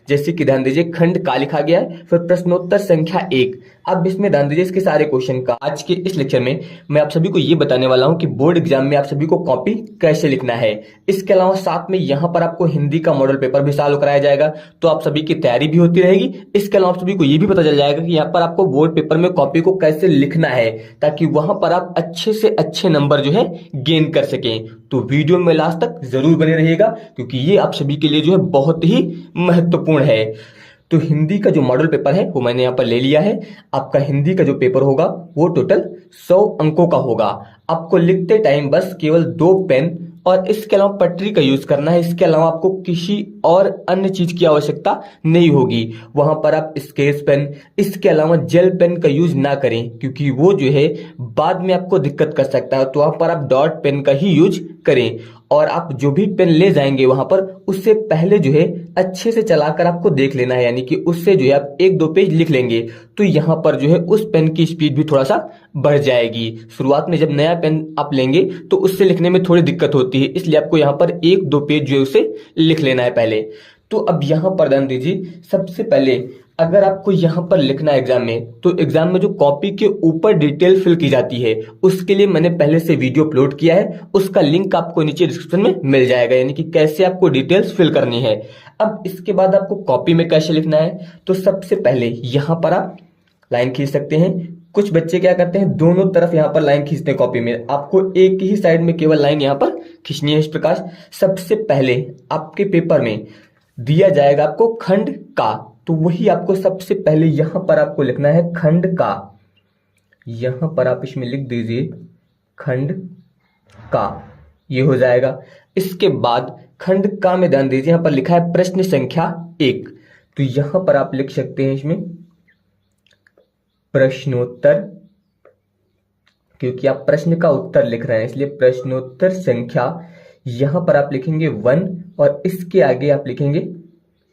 जैसे कि ध्यान दीजिए खंड का लिखा गया है, फिर प्रश्नोत्तर संख्या 1। अब इसमें ध्यान दीजिए इसके सारे क्वेश्चन का आज के इस लेक्चर में मैं आप सभी को ये बताने वाला हूं कि बोर्ड एग्जाम में आप सभी को कॉपी कैसे लिखना है। इसके अलावा साथ में यहाँ पर आपको हिंदी का मॉडल पेपर भी सॉल्व कराया जाएगा, तो आप सभी की तैयारी भी होती रहेगी। इसके अलावा आप सभी को ये भी पता चल जाएगा कि यहाँ पर आपको बोर्ड पेपर में कॉपी को कैसे लिखना है, ताकि वहां पर आप अच्छे से अच्छे नंबर जो है गेन कर सकें। तो वीडियो में लास्ट तक जरूर बने रहिएगा, क्योंकि ये आप सभी के लिए जो है बहुत ही महत्वपूर्ण है। तो हिंदी का जो मॉडल पेपर है वो मैंने यहाँ पर ले लिया है। आपका हिंदी का जो पेपर होगा वो टोटल 100 अंकों का होगा। आपको लिखते टाइम बस केवल 2 पेन और इसके अलावा पटरी का यूज करना है। इसके अलावा आपको किसी और अन्य चीज की आवश्यकता नहीं होगी। वहां पर आप स्केच पेन, इसके अलावा जेल पेन का यूज ना करें, क्योंकि वो जो है बाद में आपको दिक्कत कर सकता है। तो वहां पर आप डॉट पेन का ही यूज करें, और आप जो भी पेन ले जाएंगे वहां पर उससे पहले जो है अच्छे से चलाकर आपको देख लेना है, यानी कि उससे जो है आप 1-2 पेज लिख लेंगे तो यहाँ पर जो है उस पेन की स्पीड भी थोड़ा सा बढ़ जाएगी। शुरुआत में जब नया पेन आप लेंगे तो उससे लिखने में थोड़ी दिक्कत होती है, इसलिए आपको यहाँ पर 1-2 पेज जो है उसे लिख लेना है पहले। तो अब यहाँ पर ध्यान दीजिए, सबसे पहले अगर आपको यहाँ पर लिखना है एग्जाम में, तो एग्जाम में जो कॉपी के ऊपर डिटेल फिल की जाती है उसके लिए मैंने पहले से वीडियो अपलोड किया है, उसका लिंक आपको नीचे डिस्क्रिप्शन में मिल जाएगा, यानी कि कैसे आपको डिटेल्स फिल करनी है। अब इसके बाद आपको कॉपी में कैसे लिखना है, तो सबसे पहले यहाँ पर आप लाइन खींच सकते हैं। कुछ बच्चे क्या करते हैं, दोनों तरफ यहाँ पर लाइन खींचते हैं कॉपी में। आपको एक ही साइड में केवल लाइन यहाँ पर खींचनी है इस प्रकार। सबसे पहले आपके पेपर में दिया जाएगा आपको खंड का, तो वही आपको सबसे पहले यहां पर आपको लिखना है खंड का। यहां पर आप इसमें लिख दीजिए खंड का, ये हो जाएगा। इसके बाद खंड का में ध्यान दीजिए यहां पर लिखा है प्रश्न संख्या 1, तो यहां पर आप लिख सकते हैं इसमें प्रश्नोत्तर, क्योंकि आप प्रश्न का उत्तर लिख रहे हैं इसलिए प्रश्नोत्तर संख्या। यहां पर आप लिखेंगे 1 और इसके आगे आप लिखेंगे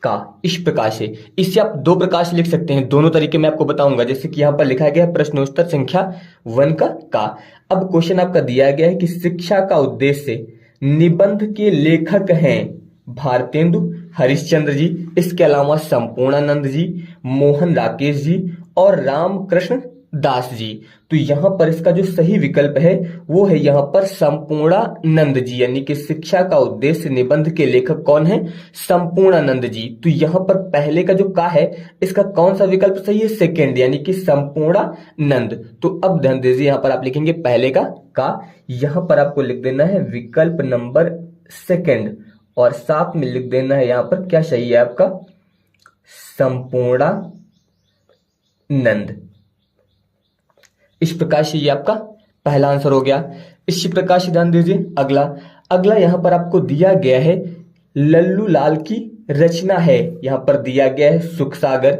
का। इस प्रकार से इसे आप 2 प्रकार से लिख सकते हैं, दोनों तरीके मैं आपको बताऊंगा। जैसे कि यहां पर लिखा गया है प्रश्नोत्तर संख्या 1 का। अब क्वेश्चन आपका दिया गया है कि शिक्षा का उद्देश्य निबंध के लेखक हैं भारतेंदु हरिश्चंद्र जी, इसके अलावा संपूर्णानंद जी, मोहन राकेश जी और रामकृष्ण दास जी। तो यहां पर इसका जो सही विकल्प है वो है यहां पर संपूर्णानंद जी, यानी कि शिक्षा का उद्देश्य निबंध के लेखक कौन है, संपूर्णानंद जी। तो यहां पर पहले का जो का है इसका कौन सा विकल्प सही है, सेकंड, यानी कि संपूर्णानंद। तो अब ध्यान दीजिए यहां पर आप लिखेंगे पहले का, यहां पर आपको लिख देना है विकल्प नंबर सेकंड, और साथ में लिख देना है यहां पर क्या सही है आपका, संपूर्णानंद। इस प्रकार से ये आपका पहला आंसर हो गया। इसी प्रकार से ध्यान दीजिए अगला यहां पर आपको दिया गया है लल्लू लाल की रचना है। यहां पर दिया गया है सुख सागर,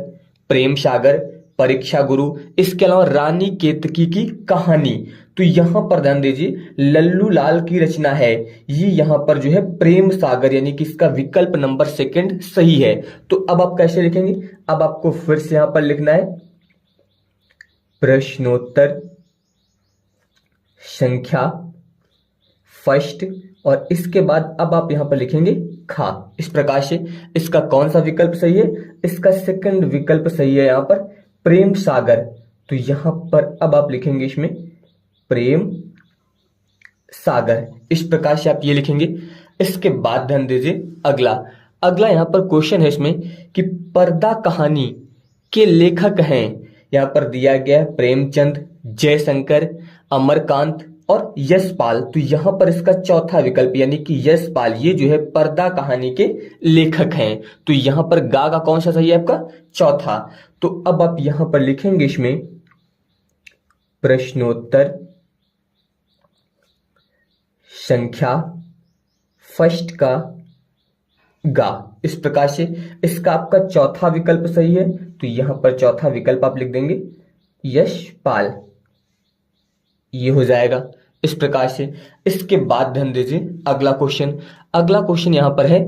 प्रेम सागर, परीक्षा गुरु, इसके अलावा रानी केतकी की कहानी। तो यहां पर ध्यान दीजिए लल्लू लाल की रचना है, ये यहां पर जो है प्रेम सागर, यानी कि इसका विकल्प नंबर सेकंड सही है। तो अब आप कैसे लिखेंगे, अब आपको फिर से यहां पर लिखना है प्रश्नोत्तर संख्या फर्स्ट, और इसके बाद अब आप यहां पर लिखेंगे खा। इस प्रकार से इसका कौन सा विकल्प सही है, इसका सेकंड विकल्प सही है यहां पर प्रेम सागर। तो यहां पर अब आप लिखेंगे इसमें प्रेम सागर। इस प्रकार से आप ये लिखेंगे। इसके बाद ध्यान दीजिए अगला यहां पर क्वेश्चन है इसमें कि पर्दा कहानी के लेखक हैं। यहां पर दिया गया है प्रेमचंद, जयशंकर, अमरकांत और यशपाल। तो यहां पर इसका चौथा विकल्प यानी कि यशपाल, ये जो है पर्दा कहानी के लेखक हैं। तो यहां पर गा का कौन सा सही है आपका, चौथा। तो अब आप यहां पर लिखेंगे इसमें प्रश्नोत्तर संख्या फर्स्ट का गा। इस प्रकार से इसका आपका चौथा विकल्प सही है, तो यहां पर चौथा विकल्प आप लिख देंगे यशपाल, ये हो जाएगा। इस प्रकार से इसके बाद ध्यान दीजिए अगला क्वेश्चन यहां पर है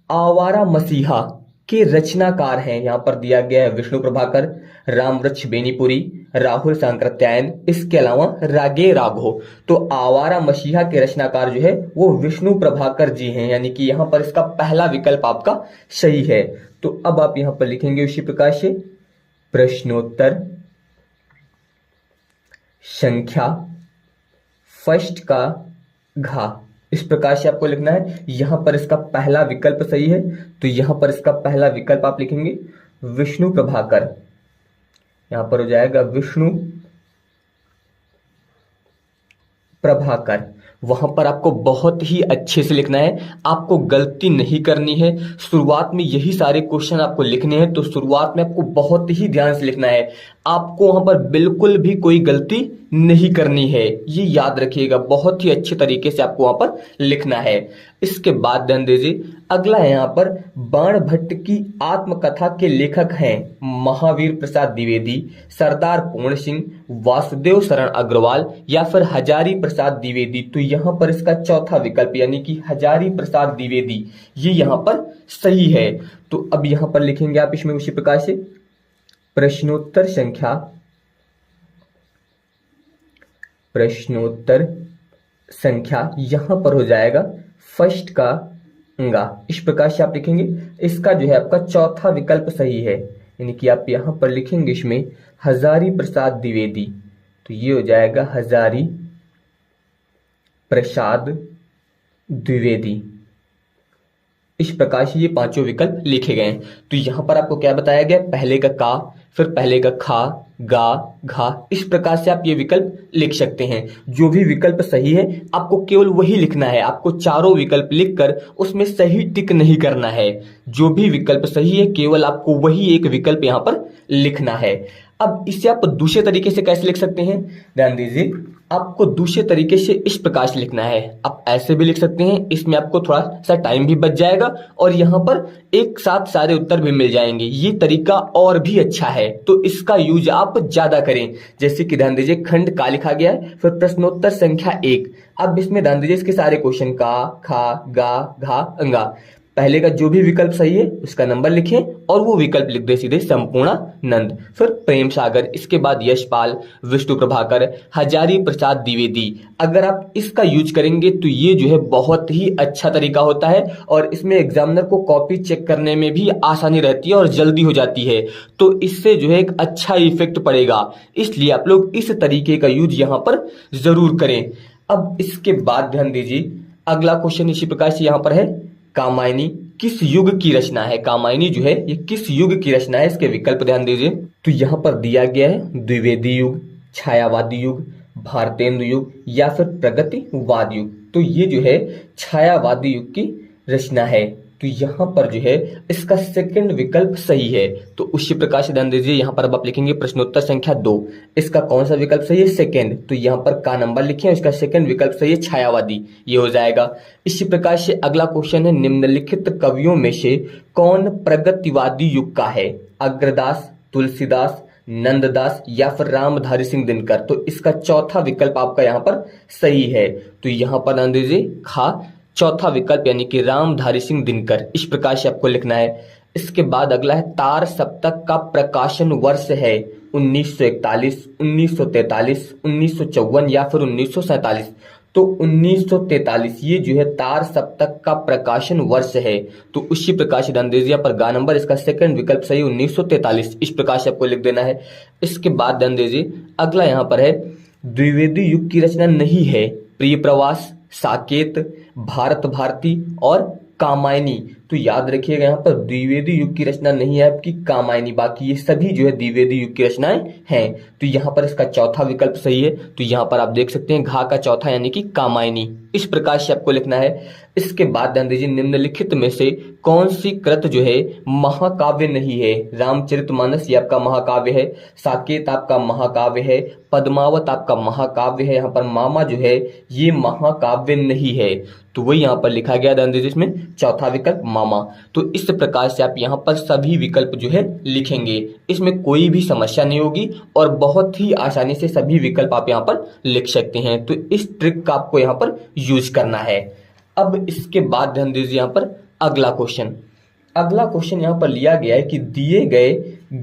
आवारा मसीहा के रचनाकार हैं। यहाँ पर दिया गया है विष्णु प्रभाकर, रामवृक्ष बेनीपुरी, राहुल सांकृत्यायन, इसके अलावा रागे राघव। तो आवारा मसीहा के रचनाकार जो है वो विष्णु प्रभाकर जी हैं, यानी कि यहाँ पर इसका पहला विकल्प आपका सही है। तो अब आप यहाँ पर लिखेंगे उसी प्रकार से प्रश्नोत्तर संख्या फर्स्ट का घा, इस प्रकार से आपको लिखना है। यहां पर इसका पहला विकल्प सही है, तो यहां पर इसका पहला विकल्प आप लिखेंगे विष्णु प्रभाकर। यहां पर हो जाएगा विष्णु प्रभाकर। वहां पर आपको बहुत ही अच्छे से लिखना है, आपको गलती नहीं करनी है। शुरुआत में यही सारे क्वेश्चन आपको लिखने हैं, तो शुरुआत में आपको बहुत ही ध्यान से लिखना है। आपको वहां पर बिल्कुल भी कोई गलती नहीं करनी है, ये याद रखिएगा। बहुत ही अच्छे तरीके से आपको वहां पर लिखना है। इसके बाद ध्यान दीजिए, अगला है यहाँ पर बाण भट्ट की आत्मकथा के लेखक हैं महावीर प्रसाद द्विवेदी, सरदार पूर्ण सिंह, वासुदेव शरण अग्रवाल या फिर हजारी प्रसाद द्विवेदी। तो यहाँ पर इसका चौथा विकल्प यानी कि हजारी प्रसाद द्विवेदी ये यहाँ पर सही है। तो अब यहाँ पर लिखेंगे आप इसमें उसी प्रकार से प्रश्नोत्तर संख्या यहां पर हो जाएगा फर्स्ट का गा, इस प्रकार से आप लिखेंगे। इसका जो है आपका चौथा विकल्प सही है, यानी कि आप यहां पर लिखेंगे इसमें हजारी प्रसाद द्विवेदी, तो ये हो जाएगा हजारी प्रसाद द्विवेदी। इस प्रकार से ये पांचों विकल्प लिखे गए हैं। तो यहां पर आपको क्या बताया गया, पहले का का, फिर पहले का खा, गा, घा, इस प्रकार से आप ये विकल्प लिख सकते हैं। जो भी विकल्प सही है आपको केवल वही लिखना है, आपको चारों विकल्प लिखकर उसमें सही टिक नहीं करना है। जो भी विकल्प सही है केवल आपको वही एक विकल्प यहाँ पर लिखना है। अब इसे आप दूसरे तरीके से कैसे लिख सकते हैं, ध्यान दीजिए। आपको दूसरे तरीके से इस प्रकार से लिखना है, आप ऐसे भी लिख सकते हैं, इसमें आपको थोड़ा सा टाइम भी बच जाएगा और यहाँ पर एक साथ सारे उत्तर भी मिल जाएंगे। ये तरीका और भी अच्छा है, तो इसका यूज आप ज्यादा करें। जैसे कि ध्यान दीजिए, खंड का लिखा गया है, फिर प्रश्नोत्तर संख्या 1। अब इसमें ध्यान दीजिए इसके सारे क्वेश्चन का, खा, गा, घा, अंगा, पहले का जो भी विकल्प सही है उसका नंबर लिखें और वो विकल्प लिख दे सीधे संपूर्णानंद, फिर प्रेम सागर, इसके बाद यशपाल, विष्णु प्रभाकर, हजारी प्रसाद द्विवेदी। अगर आप इसका यूज करेंगे तो ये जो है बहुत ही अच्छा तरीका होता है और इसमें एग्जामिनर को कॉपी चेक करने में भी आसानी रहती है और जल्दी हो जाती है। तो इससे जो है एक अच्छा इफेक्ट पड़ेगा, इसलिए आप लोग इस तरीके का यूज यहाँ पर जरूर करें। अब इसके बाद ध्यान दीजिए, अगला क्वेश्चन इसी प्रकार से यहाँ पर है, कामायनी किस युग की रचना है। कामायनी जो है ये किस युग की रचना है, इसके विकल्प ध्यान दीजिए। तो यहाँ पर दिया गया है द्विवेदी युग, छायावादी युग, भारतेंदु युग या फिर प्रगतिवाद युग। तो ये जो है छायावादी युग की रचना है, तो यहाँ पर जो है इसका सेकंड विकल्प सही है। तो उसी प्रकार से ध्यान दीजिए, यहाँ पर अब आप लिखेंगे प्रश्नोत्तर संख्या 2, इसका कौन सा विकल्प सही है, सेकंड। तो यहाँ पर का नंबर लिखें, इसका सेकंड विकल्प सही है छायावादी, ये हो जाएगा। इसी प्रकार से अगला क्वेश्चन है, निम्नलिखित कवियों में से कौन प्रगतिवादी युग का है, अग्रदास, तुलसीदास, नंददास या फिर रामधारी सिंह दिनकर। तो इसका चौथा विकल्प आपका यहाँ पर सही है, तो यहाँ पर ध्यान दीजिए खा, चौथा विकल्प यानी कि रामधारी सिंह दिनकर, इस प्रकार से आपको लिखना है। इसके बाद अगला है, तार सप्तक का प्रकाशन वर्ष है 1941, 1943, 1954 या फिर 1947। तो 1943 ये जो है तार सप्तक का प्रकाशन वर्ष है, तो उसी प्रकार से ध्यान दीजिए पर गा नंबर, इसका सेकंड विकल्प सही 1943, इस प्रकार से आपको लिख देना है। इसके बाद ध्यान दीजिए, अगला यहाँ पर है, द्विवेदी युग की रचना नहीं है प्रिय प्रवास, साकेत, भारत भारती और कामायनी। तो याद रखिएगा यहाँ पर द्विवेदी युग की रचना नहीं है आपकी कामायनी, बाकी ये सभी जो है द्विवेदी युग की रचनाएं हैं। तो यहाँ पर इसका चौथा विकल्प सही है, तो यहाँ पर आप देख सकते हैं घा का चौथा यानी कि कामायनी, इस प्रकार से आपको लिखना है। इसके बाद ध्यान दीजिए, निम्नलिखित में से कौन सी कृत जो है महाकाव्य नहीं है, रामचरितमानस ये आपका महाकाव्य है, साकेत आपका महाकाव्य है, पद्मावत आपका महाकाव्य है, यहाँ पर मामा जो है ये महाकाव्य नहीं है, तो वही यहाँ पर लिखा गया, ध्यान दीजिए इसमें चौथा विकल्प मामा। तो इस प्रकार से आप यहाँ पर सभी विकल्प जो है लिखेंगे, इसमें कोई भी समस्या नहीं होगी और बहुत ही आसानी से सभी विकल्प आप यहाँ पर लिख सकते हैं। तो इस ट्रिक का आपको यहाँ पर यूज करना है। अब इसके बाद ध्यान दीजिए यहाँ पर अगला क्वेश्चन। अगला क्वेश्चन यहाँ पर लिया गया है कि दिए गए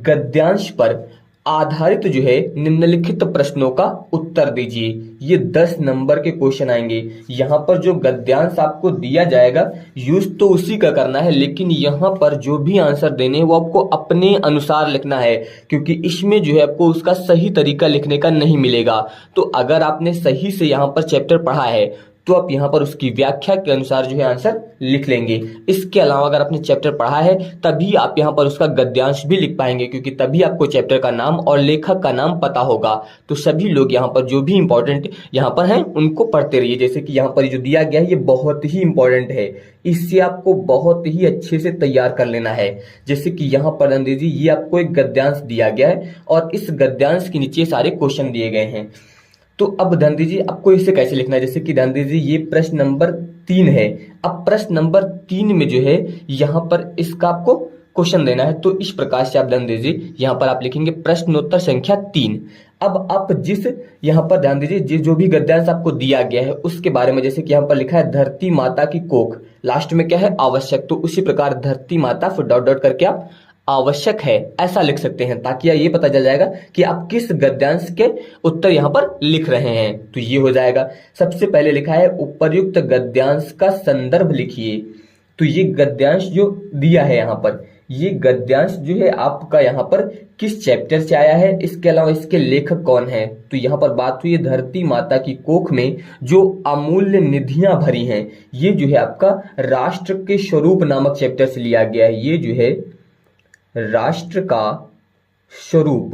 गद्यांश पर आधारित जो है निम्नलिखित प्रश्नों का उत्तर दीजिए। ये 10 नंबर के क्वेश्चन आएंगे। यहाँ पर जो गद्यांश आपको दिया जाएगा यूज तो उसी का करना है, लेकिन यहाँ पर जो भी आंसर देने हैं वो आपको अपने अनुसार लिखना है, क्योंकि इसमें जो है आपको उसका सही तरीका लिखने का नहीं मिलेगा। तो अगर आपने सही से यहाँ पर चैप्टर पढ़ा है तो आप यहाँ पर उसकी व्याख्या के अनुसार जो है आंसर लिख लेंगे। इसके अलावा अगर आपने चैप्टर पढ़ा है तभी आप यहाँ पर उसका गद्यांश भी लिख पाएंगे, क्योंकि तभी आपको चैप्टर का नाम और लेखक का नाम पता होगा। तो सभी लोग यहाँ पर जो भी इंपॉर्टेंट यहाँ पर हैं उनको पढ़ते रहिए। जैसे कि यहाँ पर जो दिया गया है ये बहुत ही इंपॉर्टेंट है, इससे आपको बहुत ही अच्छे से तैयार कर लेना है। जैसे कि यहाँ पर अंग्रेजी ये आपको एक गद्यांश दिया गया है और इस गद्यांश के नीचे सारे क्वेश्चन दिए गए हैं। तो अब ध्यान दीजिए आपको इसे कैसे लिखना है। जैसे कि ध्यान दीजिए ये प्रश्न नंबर 3 है। अब प्रश्न नंबर 3 में जो है यहाँ पर इसका आपको क्वेश्चन देना है। तो इस प्रकार से आप ध्यान दीजिए यहाँ पर आप लिखेंगे प्रश्नोत्तर संख्या 3। अब आप जिस यहाँ पर ध्यान दीजिए जो भी गद्यांश आपको दिया गया है उसके बारे में, जैसे कि यहाँ पर लिखा है धरती माता की कोख, लास्ट में क्या है आवश्यक, तो उसी प्रकार धरती माता फिर डॉट डॉट करके आप आवश्यक है ऐसा लिख सकते हैं, ताकि ये पता चल जाएगा कि आप किस गद्यांश के उत्तर यहाँ पर लिख रहे हैं। तो ये हो जाएगा। सबसे पहले लिखा है उपर्युक्त गद्यांश का संदर्भ लिखिए। तो ये गद्यांश जो दिया है यहाँ पर, ये गद्यांश जो है आपका यहाँ पर किस चैप्टर से आया है, इसके अलावा इसके लेखक कौन है। तो यहाँ पर बात हुई है धरती माता की कोख में जो अमूल्य निधियां भरी हैं, ये जो है आपका राष्ट्र के स्वरूप नामक चैप्टर से लिया गया है। ये जो है राष्ट्र का स्वरूप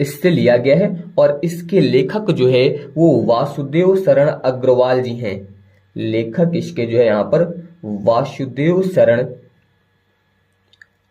इससे लिया गया है और इसके लेखक जो है वो वासुदेव शरण अग्रवाल जी हैं। लेखक इसके जो है यहाँ पर वासुदेव शरण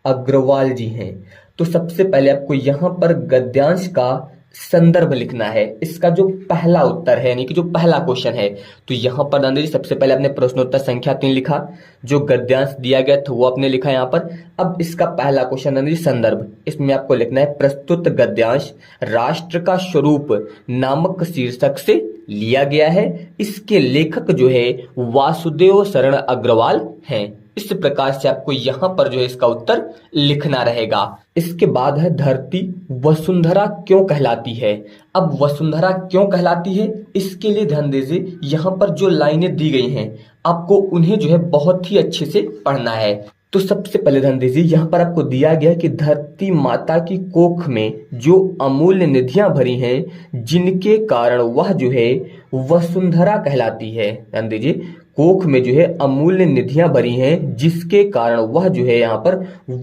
अग्रवाल जी हैं। तो सबसे पहले आपको यहाँ पर गद्यांश का संदर्भ लिखना है, इसका जो पहला उत्तर है यानी कि जो पहला क्वेश्चन है। तो यहाँ पर ध्यान दीजिए सबसे पहले आपने प्रश्नोत्तर संख्या 3 लिखा, जो गद्यांश दिया गया था वो आपने लिखा यहाँ पर। अब इसका पहला क्वेश्चन ध्यान दीजिए संदर्भ, इसमें आपको लिखना है प्रस्तुत गद्यांश राष्ट्र का स्वरूप नामक शीर्षक से लिया गया है, इसके लेखक जो है वासुदेव शरण अग्रवाल हैं। इस प्रकार से आपको यहाँ पर जो है इसका उत्तर लिखना रहेगा। इसके बाद है धरती वसुंधरा क्यों कहलाती है। अब वसुंधरा क्यों कहलाती है इसके लिए ध्यान दीजिए यहाँ पर जो लाइनें दी गई हैं आपको उन्हें जो है बहुत ही अच्छे से पढ़ना है। तो सबसे पहले ध्यान दीजिए यहाँ पर आपको दिया गया कि धरती माता की कोख में जो अमूल्य निधियां भरी हैं जिनके कारण वह जो है वसुंधरा कहलाती है। ध्यान दीजिए कोख में जो है अमूल्य निधियां भरी हैं जिसके कारण वह जो है यहाँ पर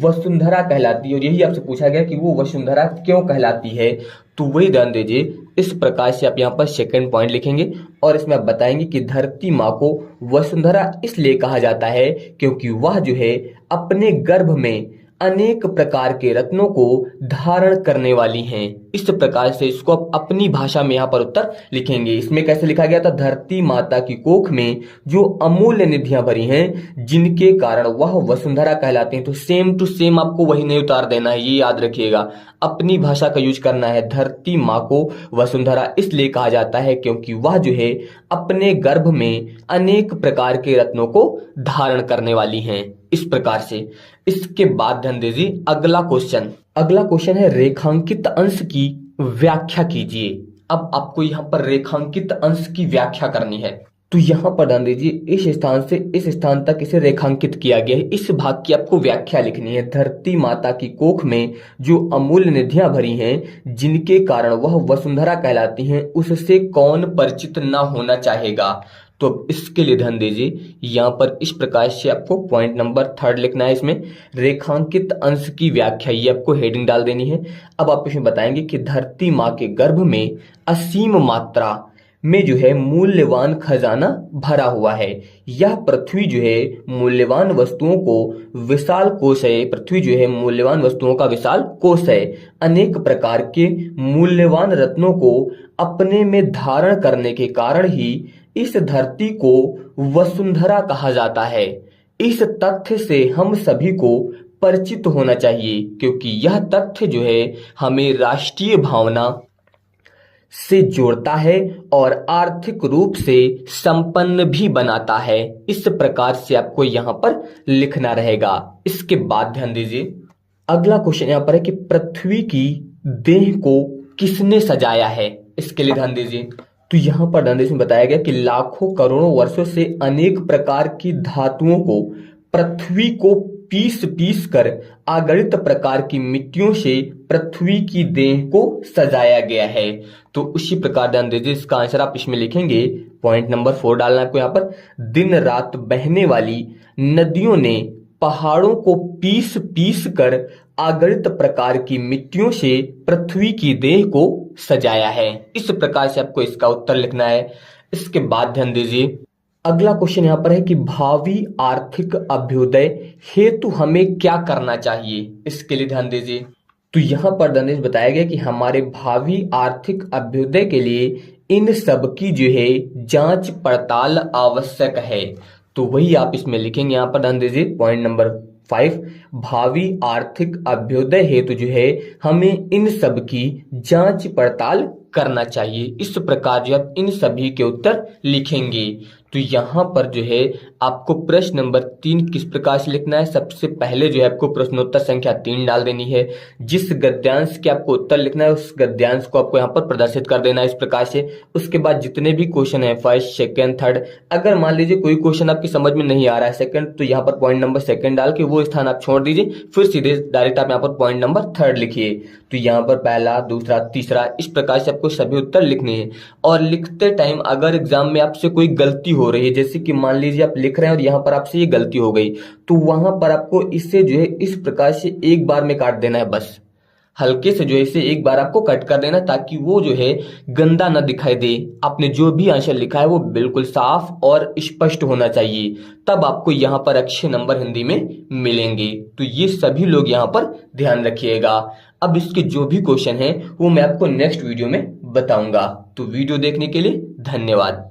वसुंधरा कहलाती है। और यही आपसे पूछा गया कि वो वसुंधरा क्यों कहलाती है, तो वही ध्यान दीजिए इस प्रकार से आप यहाँ पर सेकंड पॉइंट लिखेंगे और इसमें आप बताएंगे कि धरती माँ को वसुंधरा इसलिए कहा जाता है क्योंकि वह जो है अपने गर्भ में अनेक प्रकार के रत्नों को धारण करने वाली हैं। इस प्रकार से इसको आप अपनी भाषा में यहाँ पर उत्तर लिखेंगे। इसमें कैसे लिखा गया था, धरती माता की कोख में जो अमूल्य निधियां भरी हैं जिनके कारण वह वसुंधरा कहलाती हैं। तो सेम टू सेम आपको वही नहीं उतार देना है, ये याद रखिएगा, अपनी भाषा का यूज करना है। धरती माँ को वसुंधरा इसलिए कहा जाता है क्योंकि वह जो है अपने गर्भ में अनेक प्रकार के रत्नों को धारण करने वाली हैं। इस प्रकार से इसके बाद ध्यान दीजिए अगला क्वेश्चन है रेखांकित अंश की व्याख्या कीजिए। अब आपको यहाँ पर रेखांकित अंश की व्याख्या करनी है। तो यहाँ पर ध्यान दीजिए इस स्थान से इस स्थान तक इसे रेखांकित किया गया है, इस भाग की आपको व्याख्या लिखनी है। धरती माता की कोख में जो अमूल्य निधियां भरी हैं जिनके कारण वह वसुंधरा कहलाती हैं, उससे कौन परिचित न होना चाहेगा। तो इसके लिए ध्यान दीजिए यहाँ पर इस प्रकार से आपको पॉइंट नंबर 3 लिखना है। इसमें रेखांकित अंश की व्याख्या ये आपको हेडिंग डाल देनी है। अब आप इसमें बताएंगे कि धरती माँ के गर्भ में असीम मात्रा में जो है मूल्यवान खजाना भरा हुआ है। यह पृथ्वी जो है मूल्यवान वस्तुओं को विशाल कोष है। पृथ्वी जो है मूल्यवान वस्तुओं का विशाल कोष है। अनेक प्रकार के मूल्यवान रत्नों को अपने में धारण करने के कारण ही इस धरती को वसुंधरा कहा जाता है। इस तथ्य से हम सभी को परिचित होना चाहिए क्योंकि यह तथ्य जो है हमें राष्ट्रीय भावना, से जोड़ता है और आर्थिक रूप से संपन्न भी बनाता है। इस प्रकार से आपको यहां पर लिखना रहेगा। इसके बाद ध्यान दीजिए, अगला क्वेश्चन यहां पर है कि पृथ्वी की देह को किसने सजाया है। इसके लिए ध्यान दीजिए, तो यहां पर ध्यान दीजिए बताया गया कि लाखों करोड़ों वर्षों से अनेक प्रकार की धातुओं को पृथ्वी को पीस पीस कर अगणित प्रकार की मिट्टियों से पृथ्वी की देह को सजाया गया है। तो उसी प्रकार ध्यान दीजिए, इसका आंसर आप इसमें लिखेंगे, पॉइंट नंबर 4 डालना है आपको यहाँ पर। दिन रात बहने वाली नदियों ने पहाड़ों को पीस पीस कर अगणित प्रकार की मिट्टियों से पृथ्वी की देह को सजाया है। इस प्रकार से आपको इसका उत्तर लिखना है। इसके बाद ध्यान दीजिए, अगला क्वेश्चन यहां पर है कि भावी आर्थिक अभ्युदय हेतु हमें क्या करना चाहिए। इसके लिए ध्यान दीजिए, तो यहां पर ध्यान बताया गया कि हमारे भावी आर्थिक अभ्युदय के लिए इन सब की जो है जांच पड़ताल आवश्यक है। तो वही आप इसमें लिखेंगे, यहां पर ध्यान दीजिए, पॉइंट नंबर 5, भावी आर्थिक अभ्युदय हेतु जो है हमें इन सब की जांच पड़ताल करना चाहिए। इस प्रकार जो आप इन सभी के उत्तर लिखेंगे। तो यहाँ पर जो है आपको प्रश्न नंबर 3 किस प्रकार से लिखना है। सबसे पहले जो है आपको प्रश्नोत्तर संख्या 3 डाल देनी है। जिस गद्यांश के आपको उत्तर लिखना है उस गद्यांश को आपको यहाँ पर प्रदर्शित कर देना है इस प्रकार से। उसके बाद जितने भी क्वेश्चन है, फर्स्ट, सेकंड, थर्ड, अगर मान लीजिए कोई क्वेश्चन आपकी समझ में नहीं आ रहा है सेकंड, तो यहाँ पर पॉइंट नंबर 2 डाल के वो स्थान आप छोड़ दीजिए, फिर सीधे डायरेक्ट आप यहाँ पर पॉइंट नंबर 3 लिखिए। तो यहाँ पर पहला, दूसरा, तीसरा, इस प्रकार से आपको सभी उत्तर लिखने हैं। और लिखते टाइम अगर एग्जाम में आपसे कोई गलती हो रही है, जैसे कि मान लीजिए आप लिख रहे हैं और यहाँ पर आपसे ये गलती हो गई, तो वहां पर आपको इससे जो है इस प्रकार से एक बार में काट देना है, बस हल्के से जो है इसे एक बार आपको कट कर देना, ताकि वो जो है गंदा ना दिखाई दे। आपने जो भी आंसर लिखा है वो बिल्कुल साफ और स्पष्ट होना चाहिए, तब आपको यहाँ पर अच्छे नंबर हिंदी में मिलेंगे। तो ये सभी लोग यहाँ पर ध्यान रखिएगा। अब इसके जो भी क्वेश्चन है वो मैं आपको नेक्स्ट वीडियो में बताऊंगा। तो वीडियो देखने के लिए धन्यवाद।